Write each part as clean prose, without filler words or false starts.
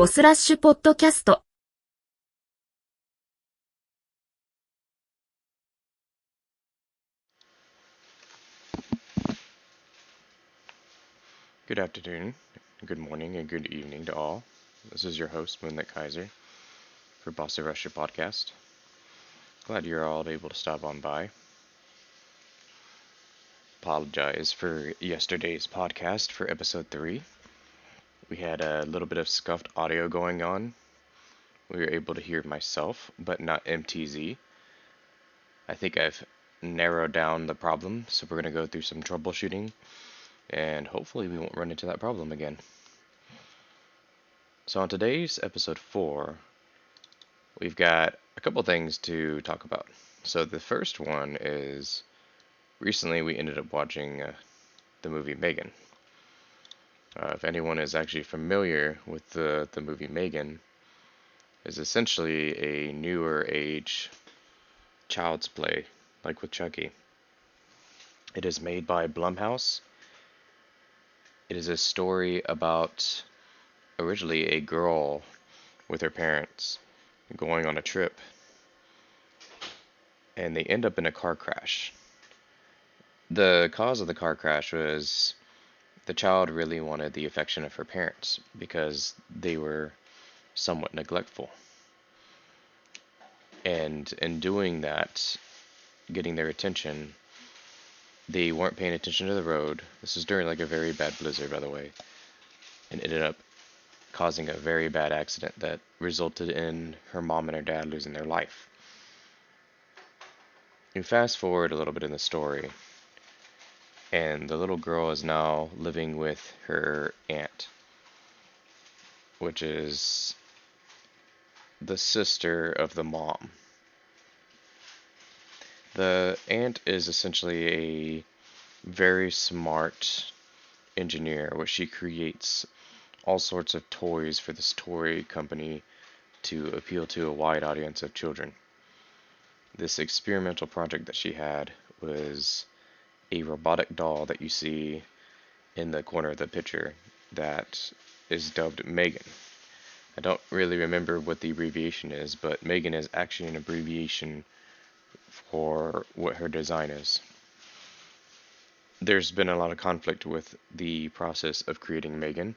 ボスラッシュポッドキャスト。Good afternoon, good morning, and good evening to all. This is your host, Moonlit Kaiser, for Bosurasshu podcast. Glad you're all able to stop on by. Apologize for yesterday's podcast for episode 3. We had a little bit of scuffed audio going on. We were able to hear myself, but not MTZ. I think I've narrowed down the problem, so we're going to go through some troubleshooting, and hopefully we won't run into that problem again. So on today's episode 4, we've got a couple things to talk about. So the first one is recently we ended up watching the movie Megan. If anyone is actually familiar with the movie Megan, is essentially a newer age child's play, like with Chucky. It is made by Blumhouse. It is a story about originally a girl with her parents going on a trip, and they end up in a car crash. The cause of the car crash was the child really wanted the affection of her parents because they were somewhat neglectful. And in doing that, getting their attention, they weren't paying attention to the road. This was during like a very bad blizzard, by the way, and ended up causing a very bad accident that resulted in her mom and her dad losing their life. You fast forward a little bit in the story, and the little girl is now living with her aunt, which is the sister of the mom. The aunt is essentially a very smart engineer, where she creates all sorts of toys for this toy company to appeal to a wide audience of children. This experimental project that she had was a robotic doll that you see in the corner of the picture that is dubbed Megan. I don't really remember what the abbreviation is, but Megan is actually an abbreviation for what her design is. There's been a lot of conflict with the process of creating Megan.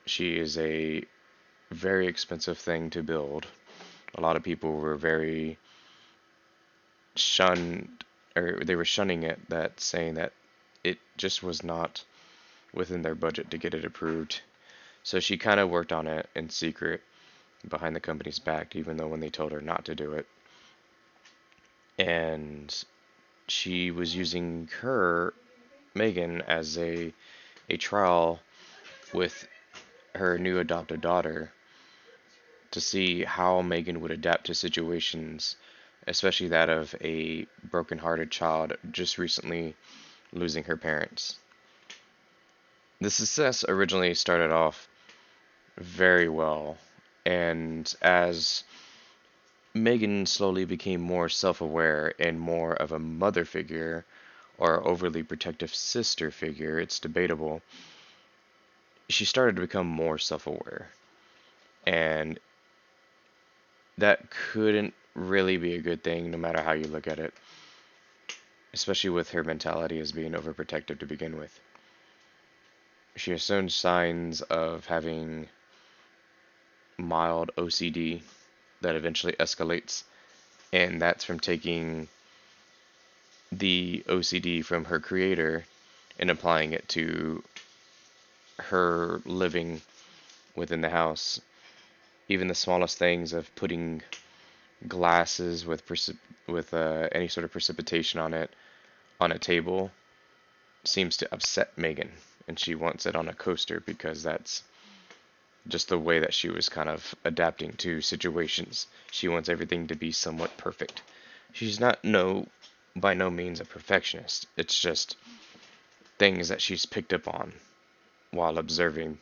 She is a very expensive thing to build. A lot of people were very shunned, or they were shunning it, that saying that it just was not within their budget to get it approved. So she kind of worked on it in secret behind the company's back, even though when they told her not to do it. And she was using her, Megan, as a trial with her new adopted daughter to see how Megan would adapt to situations, especially that of a broken-hearted child just recently losing her parents. The success originally started off very well, and as Megan slowly became more self-aware and more of a mother figure or overly protective sister figure, it's debatable, she started to become more self-aware. And that couldn't really be a good thing no matter how you look at it, especially with her mentality as being overprotective to begin with. She has shown signs of having mild OCD that eventually escalates, and that's from taking the OCD from her creator and applying it to her living within the house. Even the smallest things of putting glasses with any sort of precipitation on it on a table seems to upset Megan, and she wants it on a coaster because that's just the way that she was kind of adapting to situations. She wants everything to be somewhat perfect. She's not by no means a perfectionist. It's just things that she's picked up on while observing.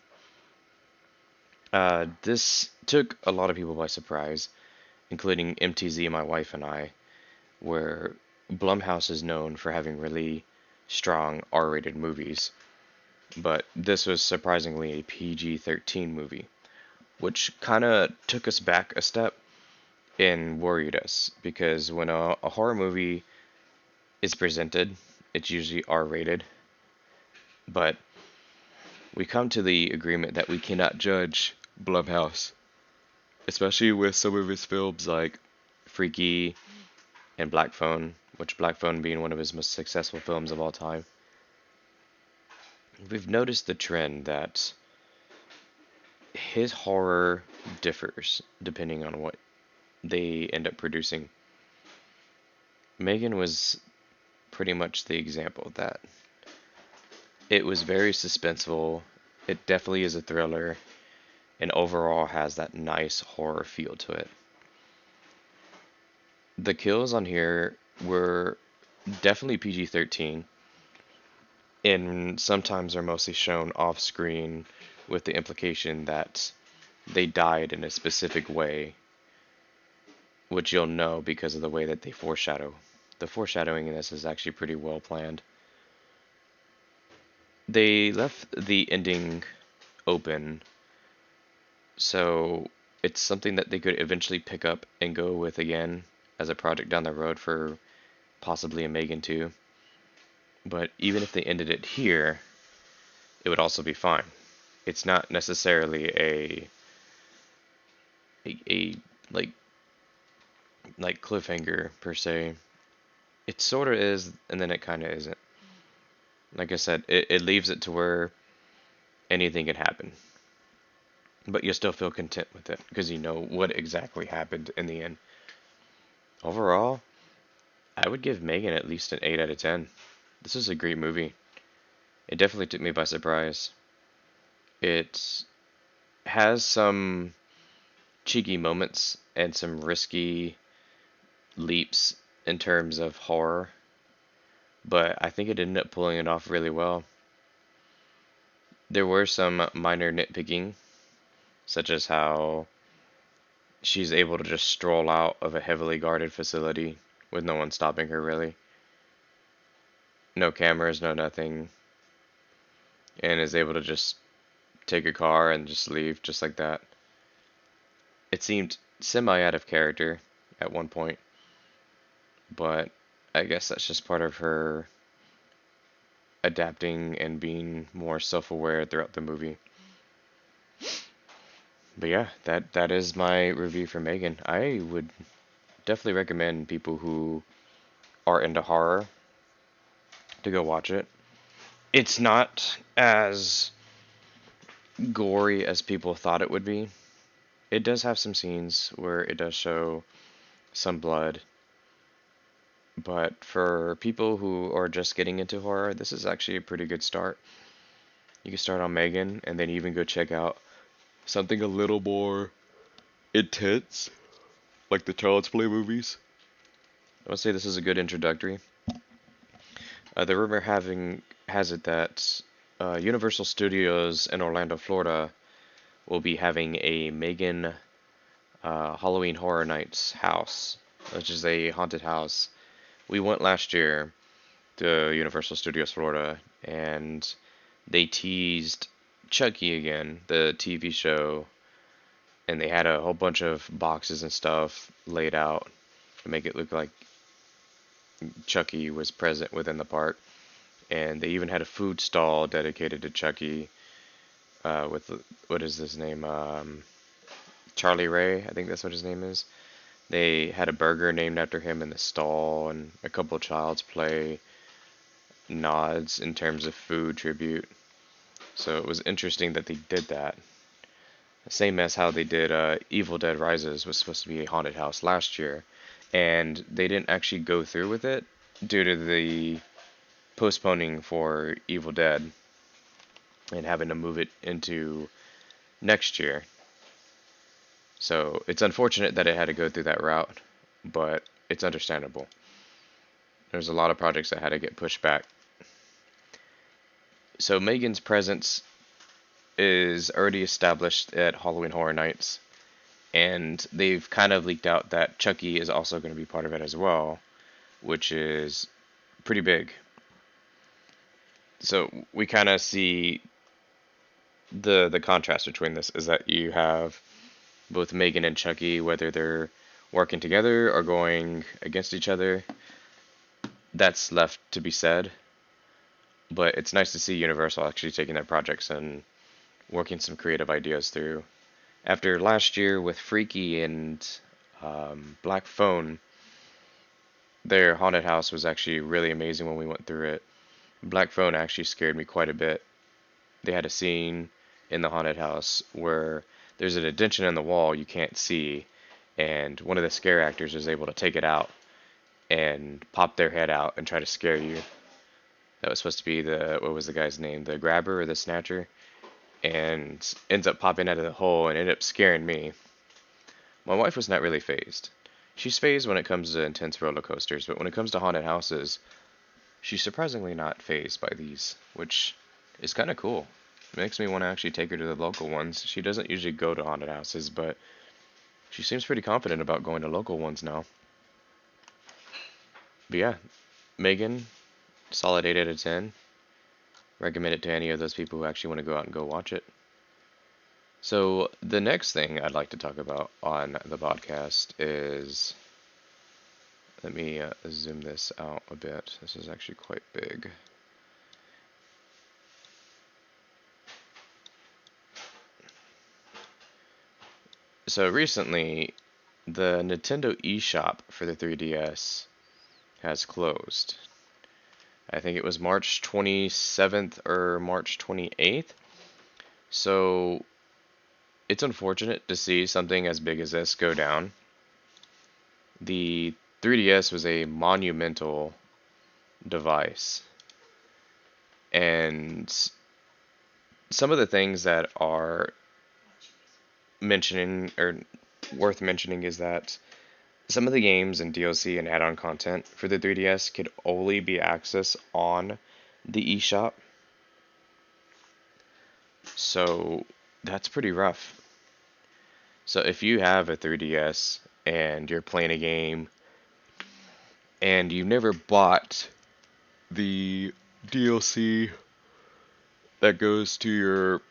This took a lot of people by surprise, including MTZ, my wife, and I, where Blumhouse is known for having really strong R-rated movies, but this was surprisingly a PG-13 movie. which kind of took us back a step and worried us because when a horror movie is presented, it's usually R-rated, but we come to the agreement that we cannot judge Blumhouse, especially with some of his films like Freaky and Black Phone, which Black Phone being one of his most successful films of all time. We've noticed the trend that his horror differs depending on what they end up producing. Megan was pretty much the example of that. It was very suspenseful. It definitely is a thriller, and overall has that nice horror feel to it. The kills on here were definitely PG-13, and sometimes are mostly shown off screen with the implication that they died in a specific way, which you'll know because of the way that they foreshadow. The foreshadowing in this is actually pretty well planned. They left the ending open, so it's something that they could eventually pick up and go with again as a project down the road for possibly a Megan 2. But even if they ended it here, it would also be fine. It's not necessarily a like cliffhanger per se. It sort of is, and then it kind of isn't. Like I said, it leaves it to where anything can happen, but you still feel content with it because you know what exactly happened in the end. Overall, I would give Megan at least an 8 out of 10. This is a great movie. It definitely took me by surprise. It has some cheeky moments and some risky leaps in terms of horror, but I think it ended up pulling it off really well. There were some minor nitpicking, such as how she's able to just stroll out of a heavily guarded facility with no one stopping her, really. No cameras, no nothing, and is able to just take a car and just leave just like that. It seemed semi out of character at one point, but I guess that's just part of her adapting and being more self-aware throughout the movie. But yeah, that is my review for Megan. I would definitely recommend people who are into horror to go watch it. It's not as gory as people thought it would be. It does have some scenes where it does show some blood, but for people who are just getting into horror, this is actually a pretty good start. You can start on Megan and then even go check out something a little more intense, like the Child's Play movies. I would say this is a good introductory. The rumor having has it that Universal Studios in Orlando, Florida, will be having a Megan Halloween Horror Nights house, which is a haunted house. We went last year to Universal Studios Florida, and they teased Chucky again, the TV show, and they had a whole bunch of boxes and stuff laid out to make it look like Chucky was present within the park. And they even had a food stall dedicated to Chucky with what is his name? Charlie Ray, I think that's what his name is. They had a burger named after him in the stall, and a couple of Child's Play nods in terms of food tribute. So it was interesting that they did that. Same as how they did Evil Dead Rises was supposed to be a haunted house last year, and they didn't actually go through with it due to the postponing for Evil Dead and having to move it into next year. So it's unfortunate that it had to go through that route, but it's understandable. There's a lot of projects that had to get pushed back. So Megan's presence is already established at Halloween Horror Nights, and they've kind of leaked out that Chucky is also going to be part of it as well, which is pretty big. So we kind of see the contrast between this is that you have both Megan and Chucky, whether they're working together or going against each other, that's left to be said. But it's nice to see Universal actually taking their projects and working some creative ideas through. After last year with Freaky and Black Phone, their haunted house was actually really amazing when we went through it. Black Phone actually scared me quite a bit. They had a scene in the haunted house where there's an indentation in the wall you can't see, and one of the scare actors is able to take it out and pop their head out and try to scare you. That was supposed to be the, what was the guy's name? The grabber or the snatcher? And ends up popping out of the hole and ended up scaring me. My wife was not really phased. She's phased when it comes to intense roller coasters, but when it comes to haunted houses, she's surprisingly not phased by these, which is kind of cool. It makes me want to actually take her to the local ones. She doesn't usually go to haunted houses, but she seems pretty confident about going to local ones now. But yeah, Megan, solid 8 out of 10. Recommend it to any of those people who actually want to go out and go watch it. So the next thing I'd like to talk about on the podcast is, let me zoom this out a bit. This is actually quite big. So recently, the Nintendo eShop for the 3DS has closed. I think it was March 27th or March 28th. So it's unfortunate to see something as big as this go down. The 3DS was a monumental device. And some of the things that are mentioning or worth mentioning is that some of the games and DLC and add-on content for the 3DS could only be accessed on the eShop. So that's pretty rough. So if you have a 3DS and you're playing a game and you never bought the DLC that goes to your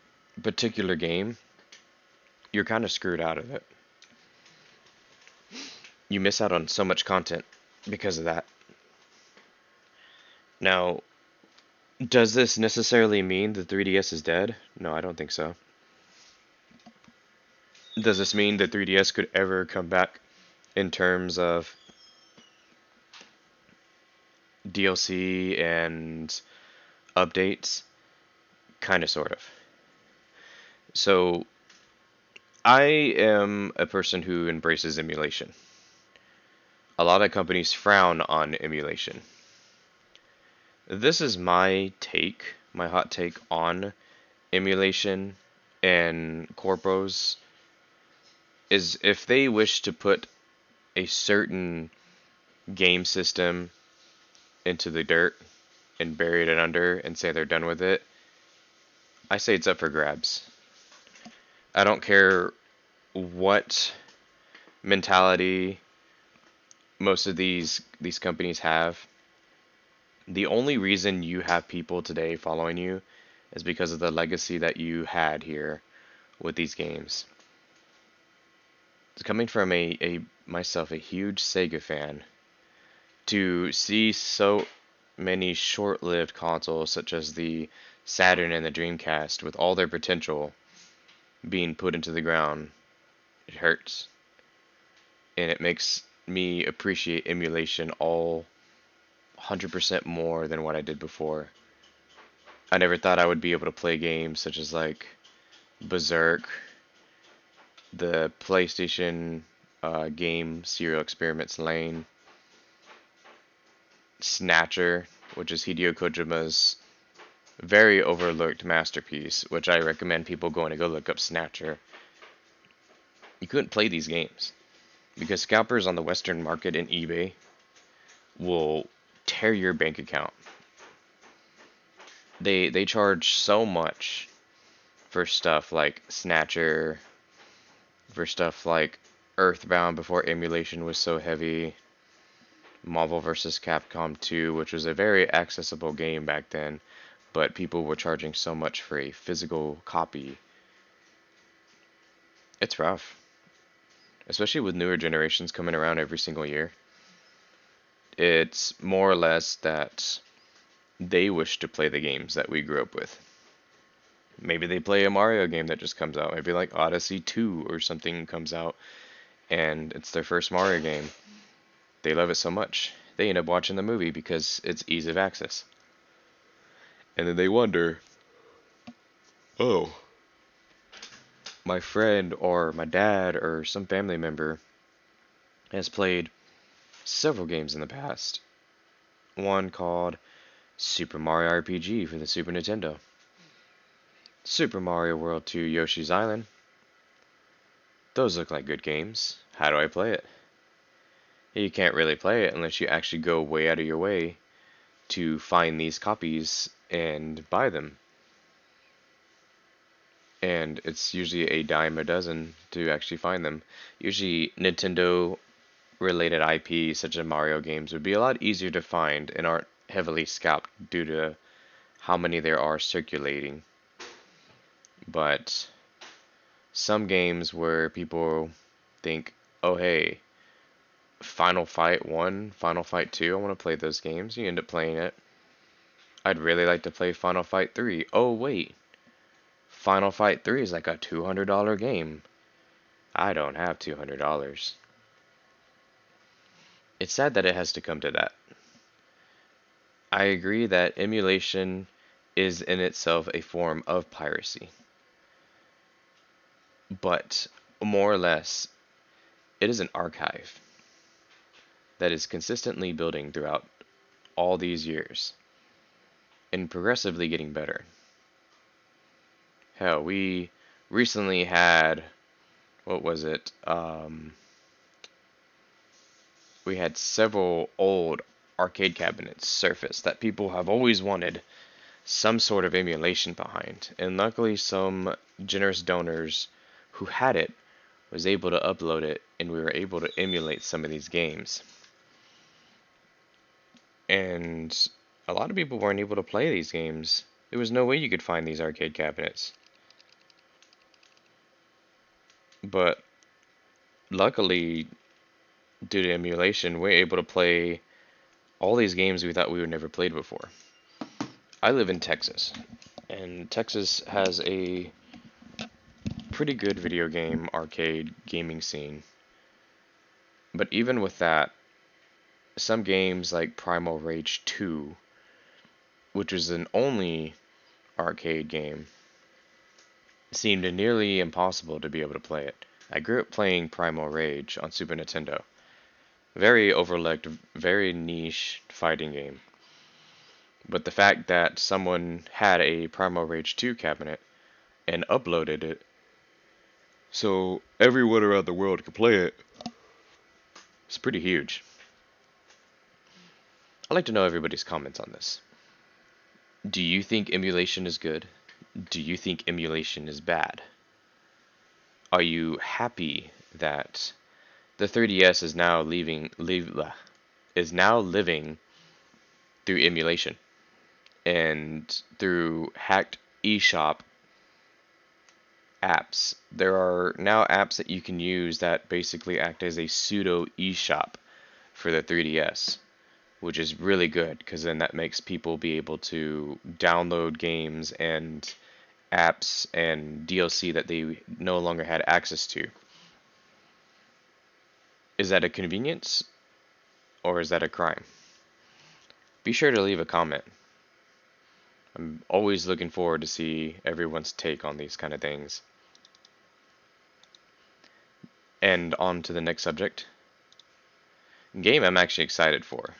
particular game, you're kind of screwed out of it. You miss out on so much content because of that. Now, does this necessarily mean the 3DS is dead? No, I don't think so. Does this mean the 3DS could ever come back in terms of DLC and updates? Kind of, sort of. So, I am a person who embraces emulation. A lot of companies frown on emulation. This is my take, my hot take on emulation and corpos, is if they wish to put a certain game system into the dirt and bury it under and say they're done with it, I say it's up for grabs. I don't care what mentality most of these companies have. The only reason you have people today following you is because of the legacy that you had here with these games. Coming from myself, a huge Sega fan, to see so many short-lived consoles such as the Saturn and the Dreamcast with all their potential being put into the ground, it hurts. And it makes me appreciate emulation all 100% more than what I did before. I never thought I would be able to play games such as like Berserk, the PlayStation game Serial Experiments Lane, Snatcher, which is Hideo Kojima's very overlooked masterpiece, which I recommend people going to go look up Snatcher. You couldn't play these games because scalpers on the Western market and eBay will tear your bank account. They charge so much for stuff like Snatcher, for stuff like Earthbound before emulation was so heavy, Marvel vs. Capcom 2, which was a very accessible game back then, but people were charging so much for a physical copy. It's rough, especially with newer generations coming around every single year. It's more or less that they wish to play the games that we grew up with. Maybe they play a Mario game that just comes out. Maybe like Odyssey 2 or something comes out and it's their first Mario game. They love it so much, they end up watching the movie because it's ease of access. And then they wonder, oh, my friend or my dad or some family member has played several games in the past. One called Super Mario RPG for the Super Nintendo, Super Mario World 2 Yoshi's Island. Those look like good games. How do I play it? You can't really play it unless you actually go way out of your way to find these copies and buy them. And it's usually a dime a dozen to actually find them. Usually Nintendo related IP such as Mario games would be a lot easier to find and aren't heavily scalped due to how many there are circulating. But some games where people think, oh hey, Final Fight 1, Final Fight 2, I want to play those games, you end up playing it. I'd really like to play Final Fight 3. Oh wait, Final Fight 3 is like a $200 game. I don't have $200. It's sad that it has to come to that. I agree that emulation is in itself a form of piracy. But more or less, it is an archive that is consistently building throughout all these years and progressively getting better. Hell, we recently had, what was it? We had several old arcade cabinets surface that people have always wanted some sort of emulation behind. And luckily some generous donors who had it was able to upload it and we were able to emulate some of these games. And a lot of people weren't able to play these games. There was no way you could find these arcade cabinets. But luckily, due to emulation, we're able to play all these games we thought we would never played before. I live in Texas, and Texas has a pretty good video game arcade gaming scene. But even with that, some games like Primal Rage 2, which was an only arcade game, seemed nearly impossible to be able to play it. I grew up playing Primal Rage on Super Nintendo. Very overlooked, very niche fighting game. But the fact that someone had a Primal Rage 2 cabinet and uploaded it so everyone around the world could play it, it's pretty huge. I'd like to know everybody's comments on this. Do you think emulation is good? Do you think emulation is bad? Are you happy that the 3DS is now living through emulation and through hacked eshop apps? There are now apps that you can use that basically act as a pseudo eShop for the 3DS, which is really good because then that makes people be able to download games and apps and DLC that they no longer had access to. Is that a convenience or is that a crime? Be sure to leave a comment. I'm always looking forward to see everyone's take on these kind of things. And on to the next subject. Game I'm actually excited for.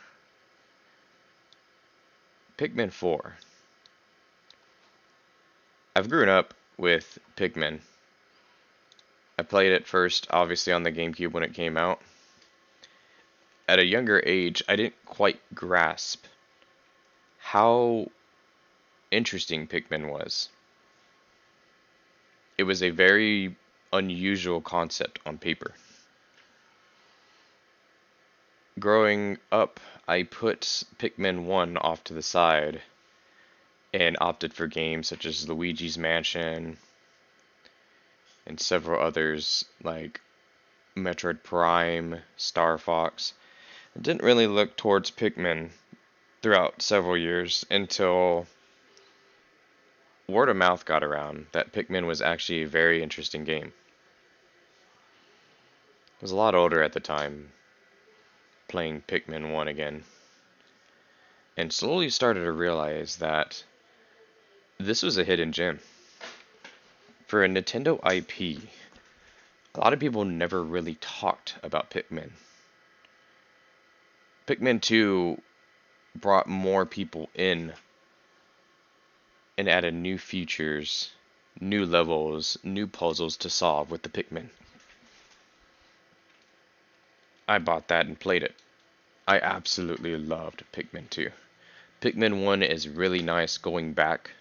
Pikmin 4. I've grown up with Pikmin. I played it first, obviously, on the GameCube when it came out. At a younger age, I didn't quite grasp how interesting Pikmin was. It was a very unusual concept on paper. Growing up, I put Pikmin 1 off to the side and opted for games such as Luigi's Mansion and several others like Metroid Prime, Star Fox. I didn't really look towards Pikmin throughout several years until word of mouth got around that Pikmin was actually a very interesting game. I was a lot older at the time, playing Pikmin 1 again, and slowly started to realize that this was a hidden gem. For a Nintendo IP, a lot of people never really talked about Pikmin. Pikmin 2 brought more people in and added new features, new levels, new puzzles to solve with the Pikmin. I bought that and played it. I absolutely loved Pikmin 2. Pikmin 1 is really nice going back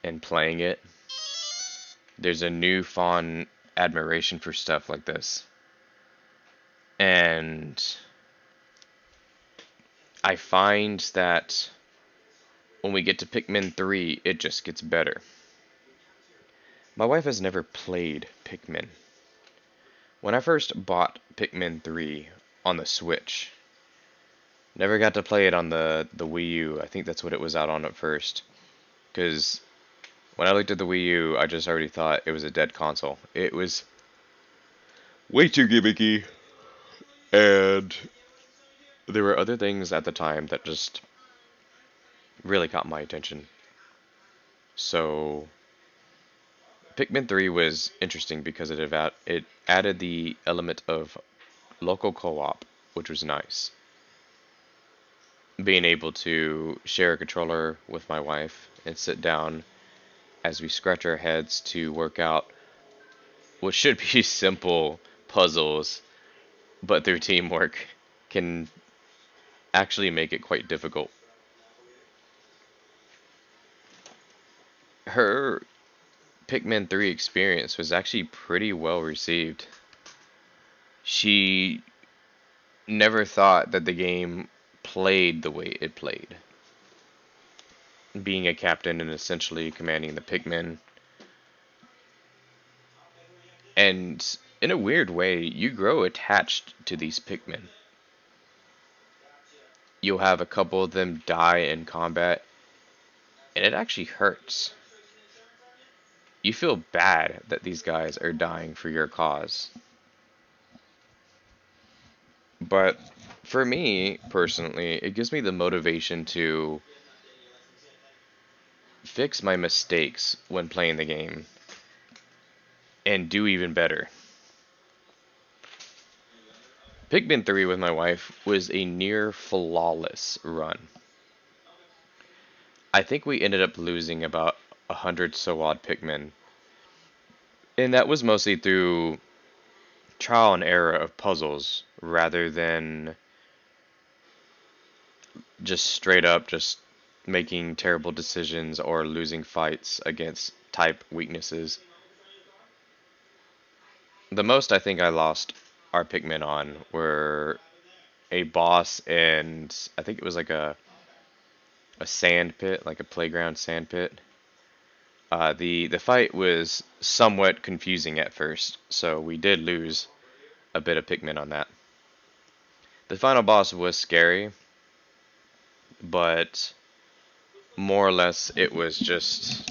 and playing it. There's a new fond admiration for stuff like this. And I find that when we get to Pikmin 3, it just gets better. My wife has never played Pikmin. When I first bought Pikmin 3 on the Switch, never got to play it on the Wii U. I think that's what it was out on at first. Because when I looked at the Wii U, I just already thought it was a dead console. It was way too gimmicky, and there were other things at the time that just really caught my attention. So Pikmin 3 was interesting because it added the element of local co-op, which was nice. Being able to share a controller with my wife and sit down as we scratch our heads to work out what should be simple puzzles, but through teamwork can actually make it quite difficult. Her Pikmin 3 experience was actually pretty well received. She never thought that the game played the way it played. Being a captain and essentially commanding the Pikmin. And in a weird way, you grow attached to these Pikmin. You'll have a couple of them die in combat, and it actually hurts. You feel bad that these guys are dying for your cause. But for me, personally, it gives me the motivation to fix my mistakes when playing the game and do even better. Pikmin 3 with my wife was a near flawless run. I think we ended up losing about 100 so odd Pikmin, and that was mostly through trial and error of puzzles rather than just straight up just making terrible decisions or losing fights against type weaknesses. The most I think I lost our Pikmin on were a boss and I think it was like a sand pit, like a playground sand pit. The fight was somewhat confusing at first, so we did lose a bit of Pikmin on that. The final boss was scary, but more or less it was just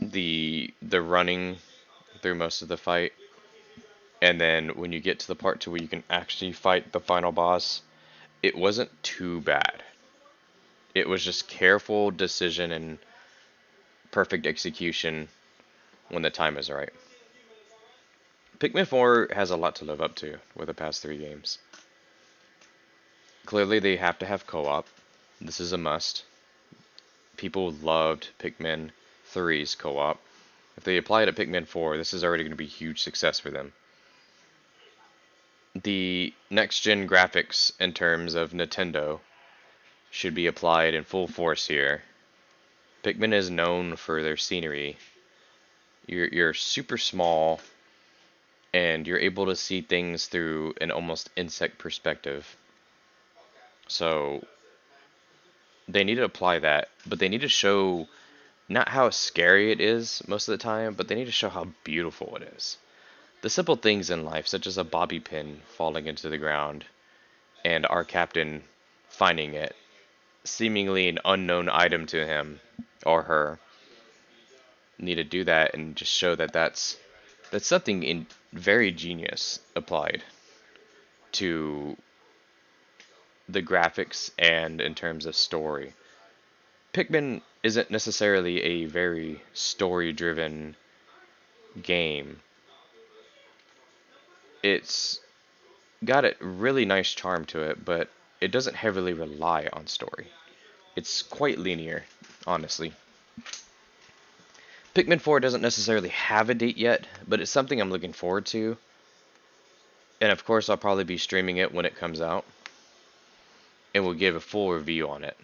the running through most of the fight, and then when you get to the part to where you can actually fight the final boss, it wasn't too bad. It was just careful decision and perfect execution when the time is right. Pikmin 4 has a lot to live up to with the past three games. Clearly, they have to have co-op. This is a must. People loved Pikmin 3's co-op. If they apply it to Pikmin 4, this is already going to be a huge success for them. The next-gen graphics in terms of Nintendo should be applied in full force here. Pikmin is known for their scenery. You're super small, and you're able to see things through an almost insect perspective. So They need to apply that, but they need to show not how scary it is most of the time, but they need to show how beautiful it is. The simple things in life, such as a bobby pin falling into the ground and our captain finding it, seemingly an unknown item to him or her, need to do that and just show that that's something in very genius applied to the graphics and in terms of story. Pikmin isn't necessarily a very story-driven game. It's got a really nice charm to it, but it doesn't heavily rely on story. It's quite linear, honestly. Pikmin 4 doesn't necessarily have a date yet, but it's something I'm looking forward to. And of course, I'll probably be streaming it when it comes out, and we'll give a full review on it.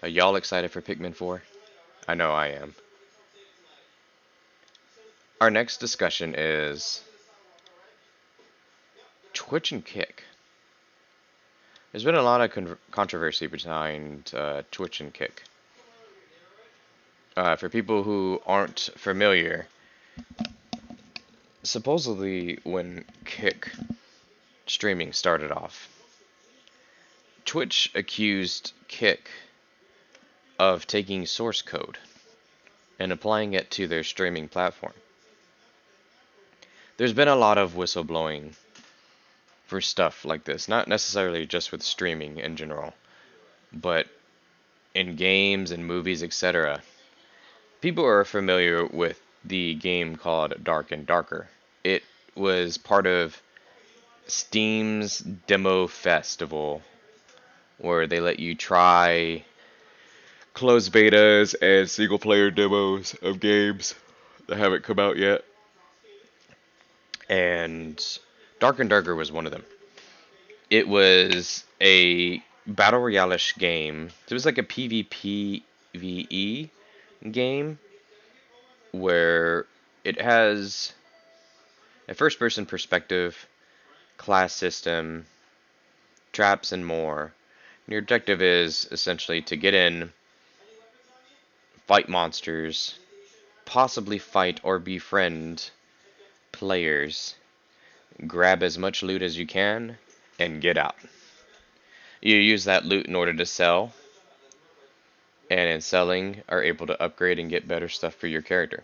Are y'all excited for Pikmin 4? I know I am. Our next discussion is Twitch and Kick. There's been a lot of controversy behind Twitch and Kick. For people who aren't familiar, supposedly when Kick streaming started off, Twitch accused Kick of taking source code and applying it to their streaming platform. There's been a lot of whistleblowing for stuff like this, not necessarily just with streaming in general, but in games and movies, etc. People are familiar with the game called Dark and Darker. It was part of Steam's Demo Festival, where they let you try closed betas and single player demos of games that haven't come out yet. And Dark and Darker was one of them. It was a battle royale-ish game. It was like a PvPvE game where it has a first person perspective, class system, traps, and more. And your objective is essentially to get in, fight monsters, possibly fight or befriend players, grab as much loot as you can, and get out. You use that loot in order to sell, and in selling are able to upgrade and get better stuff for your character.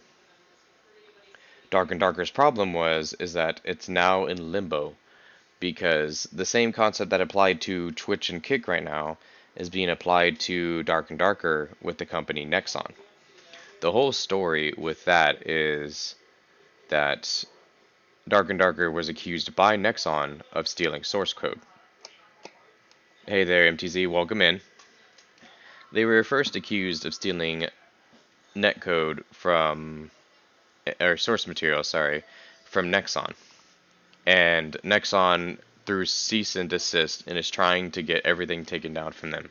Dark and Darker's problem is that it's now in limbo, because the same concept that applied to Twitch and Kick right now is being applied to Dark and Darker with the company Nexon. The whole story with that is that Dark and Darker was accused by Nexon of stealing source code. Hey there, MTZ, welcome in. They were first accused of stealing netcode from, or source material, sorry, from Nexon. And Nexon threw cease and desist and is trying to get everything taken down from them.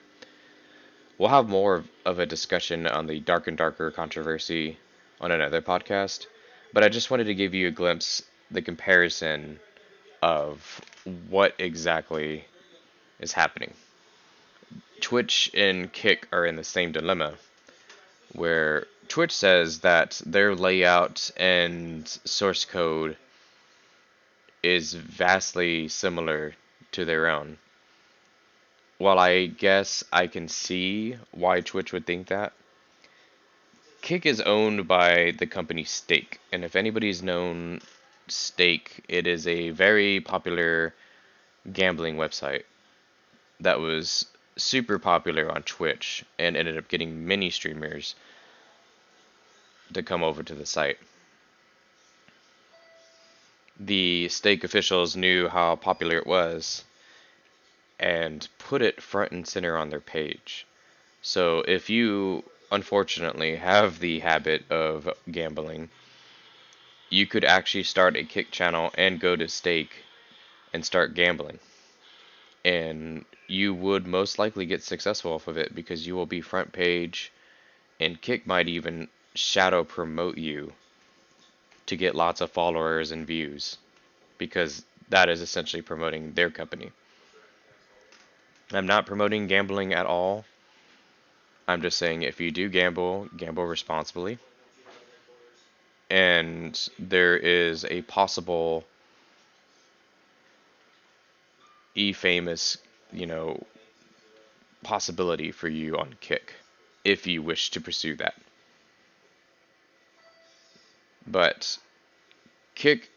We'll have more of a discussion on the Dark and Darker controversy on another podcast, but I just wanted to give you a glimpse, the comparison of what exactly is happening. Twitch and Kick are in the same dilemma, where Twitch says that their layout and source code is vastly similar to their own. While I guess I can see why Twitch would think that, Kick is owned by the company Stake, and if anybody's known Stake, it is a very popular gambling website that was super popular on Twitch and ended up getting many streamers to come over to the site. The Stake officials knew how popular it was and put it front and center on their page. So if you unfortunately have the habit of gambling, you could actually start a Kick channel and go to Stake and start gambling. And you would most likely get successful off of it because you will be front page, and Kick might even shadow promote you to get lots of followers and views, because that is essentially promoting their company. I'm not promoting gambling at all. I'm just saying if you do gamble, gamble responsibly. And there is a possible famous, you know, possibility for you on Kick if you wish to pursue that. But Kick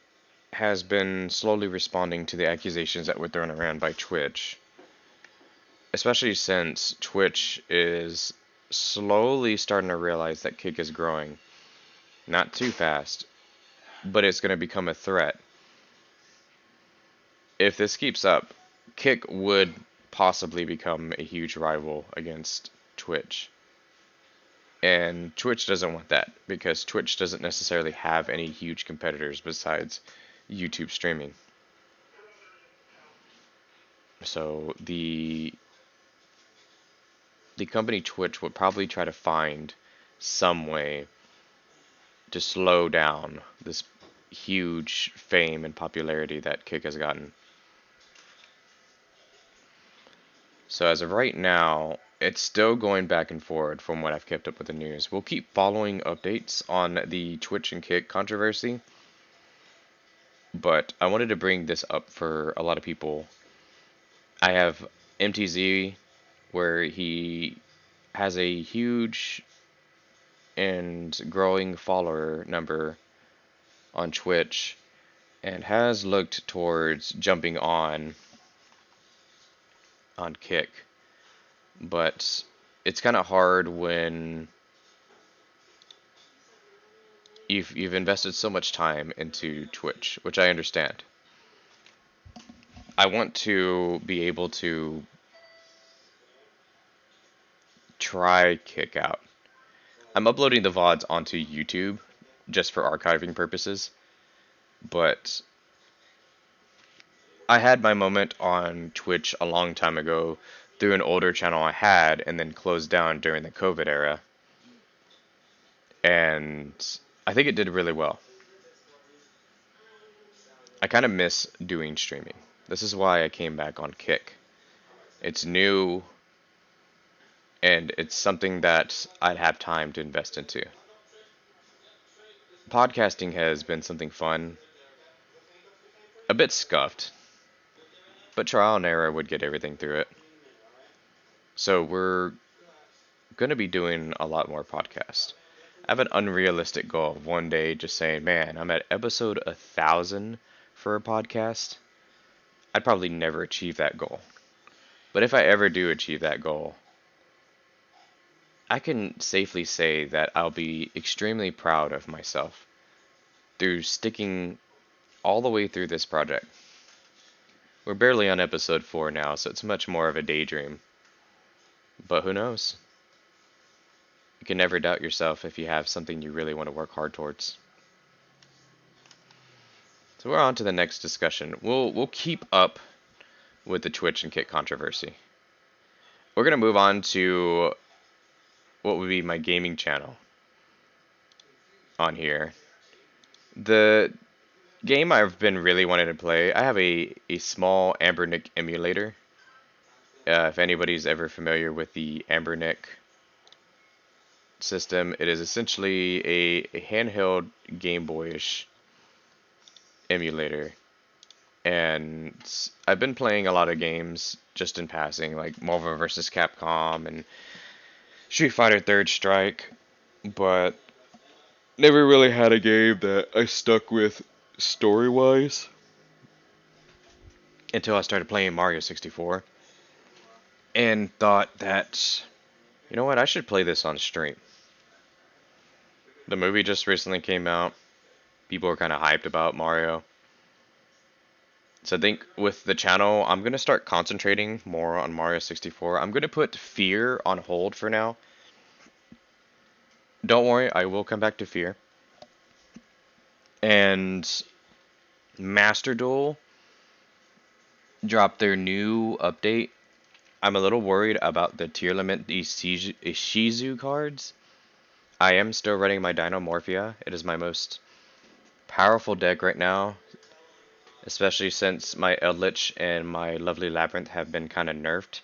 has been slowly responding to the accusations that were thrown around by Twitch, especially since Twitch is slowly starting to realize that Kick is growing. Not too fast, but it's going to become a threat. If this keeps up, Kick would possibly become a huge rival against Twitch. And Twitch doesn't want that because Twitch doesn't necessarily have any huge competitors besides YouTube streaming. So the company Twitch would probably try to find some way to slow down this huge fame and popularity that Kick has gotten. So as of right now, it's still going back and forward from what I've kept up with the news. We'll keep following updates on the Twitch and Kick controversy, but I wanted to bring this up for a lot of people. I have MTZ, where he has a huge and growing follower number on Twitch and has looked towards jumping on Kick, but it's kind of hard when you've invested so much time into Twitch, which I understand. I want to be able to try Kick out. I'm uploading the VODs onto YouTube just for archiving purposes, but I had my moment on Twitch a long time ago through an older channel I had and then closed down during the COVID era. And I think it did really well. I kind of miss doing streaming. This is why I came back on Kick. It's new and it's something that I'd have time to invest into. Podcasting has been something fun, a bit scuffed, but trial and error would get everything through it. So we're going to be doing a lot more podcasts. I have an unrealistic goal of one day just saying, man, I'm at episode 1,000 for a podcast. I'd probably never achieve that goal. But if I ever do achieve that goal, I can safely say that I'll be extremely proud of myself through sticking all the way through this project. We're barely on episode 4 now, so it's much more of a daydream. But who knows? You can never doubt yourself if you have something you really want to work hard towards. So we're on to the next discussion. We'll keep up with the Twitch and Kick controversy. We're going to move on to what would be my gaming channel on here. The game I've been really wanting to play, I have a small Ambernick emulator. If anybody's ever familiar with the Ambernick system, it is essentially a handheld Game Boyish emulator. And I've been playing a lot of games just in passing, like Marvel vs. Capcom and Street Fighter Third Strike, but never really had a game that I stuck with story-wise until I started playing Mario 64 and thought that, you know what, I should play this on stream. The movie just recently came out. People are kind of hyped about Mario. So I think with the channel, I'm going to start concentrating more on Mario 64. I'm going to put Fear on hold for now. Don't worry, I will come back to Fear. And Master Duel dropped their new update. I'm a little worried about the tier limit Ishizu cards. I am still running my Dinomorphia. It is my most powerful deck right now, especially since my Eldritch and my Lovely Labyrinth have been kind of nerfed.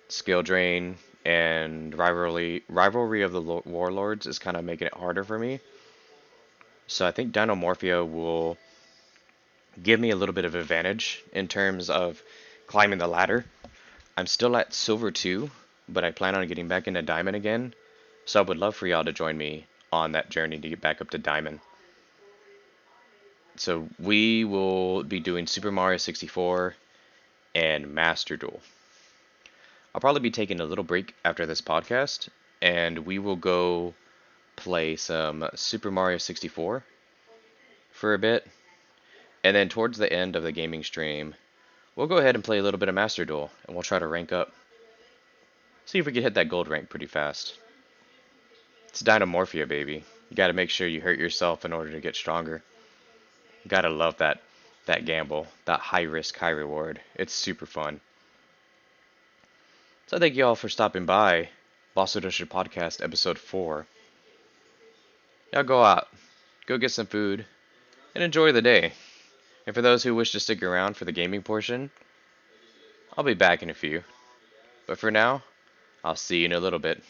skill drain and rivalry of the warlords is kind of making it harder for me. So I think Dinomorphia will give me a little bit of advantage in terms of climbing the ladder. I'm still at silver 2, but I plan on getting back into diamond again. So I would love for y'all to join me on that journey to get back up to diamond. So we will be doing Super Mario 64 and Master Duel. I'll probably be taking a little break after this podcast, and we will go play some Super Mario 64 for a bit. And then towards the end of the gaming stream, we'll go ahead and play a little bit of Master Duel, and we'll try to rank up. See if we can hit that gold rank pretty fast. It's Dinomorphia, baby. You gotta make sure you hurt yourself in order to get stronger. You gotta love that gamble, that high risk, high reward. It's super fun. So thank you all for stopping by. Bosurasshu Podcast, Episode 4. Y'all go out, go get some food, and enjoy the day. And for those who wish to stick around for the gaming portion, I'll be back in a few. But for now, I'll see you in a little bit.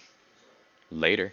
Later.